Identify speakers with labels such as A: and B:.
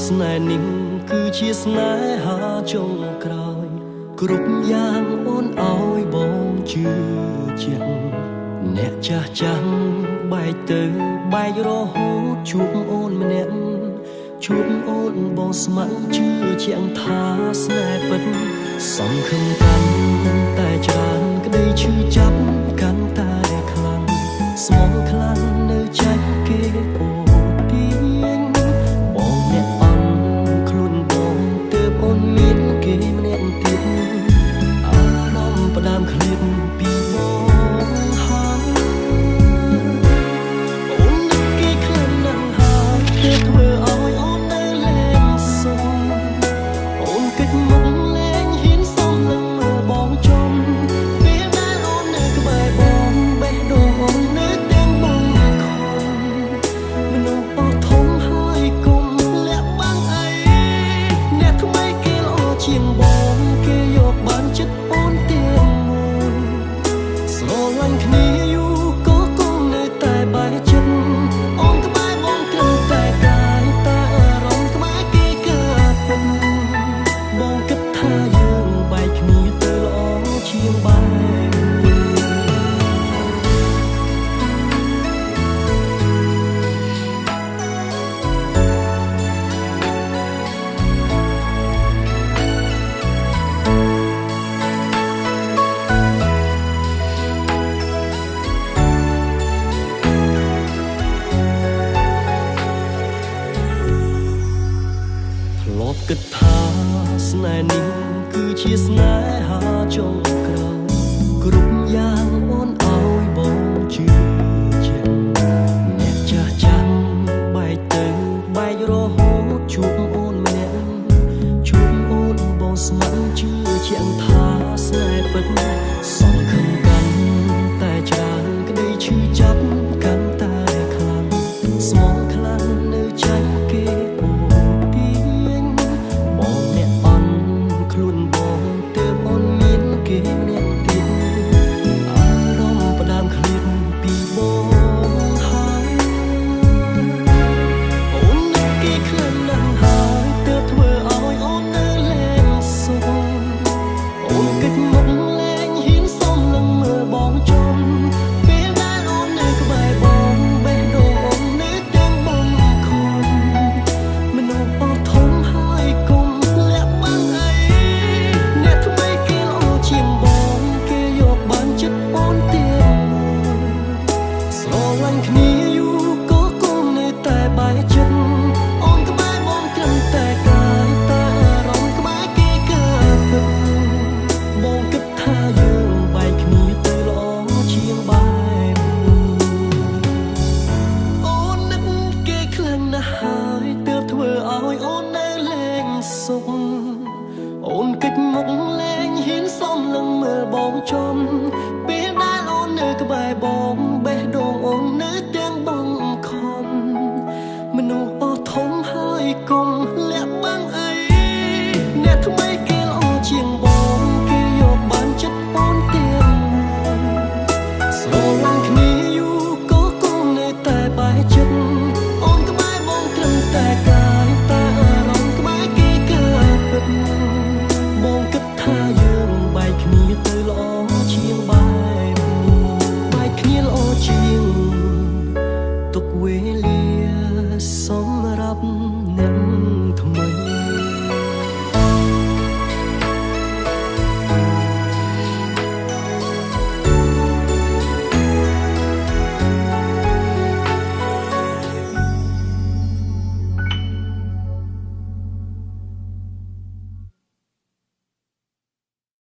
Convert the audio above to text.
A: ស្នេហ៍នេះគឺជាស្នេហាចុងក្រោយគ្រប់យ៉ាងអូនឲ្យបងជឿជាក់អ្នកចាស់ចាំងបែកទៅបែករហូតជួបអូនម្នាក់ជួបអូនបងស្ម័គ្រជឿជាក់ថាស្នេហ៍ពិតសង្ឃឹមកាន់តែច្រើនក្តីឈឺចាប់កាន់តែខ្លាំងស្មងខ្លាំងនៅចាច់គេអូទៀងបងអ្នកអង្គខ្លួនបងទើបអូនមានគេម្នាក់ទៀតអារម្មណ៍ផ្ដាំឃ្លាតពីបងហើយអូននឹកគេខ្លាំងណាស់ហើយទើបធ្វើឲ្យអូននៅលែងសុំអូនគិតមកលែងហ៊ានសុំនឹងមើលបងចំពេលដែលអូននៅក្បែរបងបេះដូងអូននៅទាំងបងខំមនុស្សអត់ធំហើយគុំលាក់បាំងអីអ្នកថ្មីគេល្អជាងបងគេយកបានចិត្តអូនទាំងមួយស្រឡាញ់គ្នាយូរក៏គង់នៅតែបែកចិត្តអូនក្បែរបងគ្រាន់តែកាយតែអារម្មណ៍ក្បែរគេកើតពេញបងគិតថាយើងបែកគ្នាទៅល្អជាងបែកធ្លាប់គិតថាស្នេហ៍នេះគឺជាស្នេហាចុងក្រោយគ្រប់យ៉ាងអូនឲ្យបងជឿជាក់អ្នកចាស់ចាំបែកទៅបែករហូតជួបអូនម្នាក់ជួបអូនបងស្ម័គ្រជឿជាក់ថាស្នេហ៍ពិតស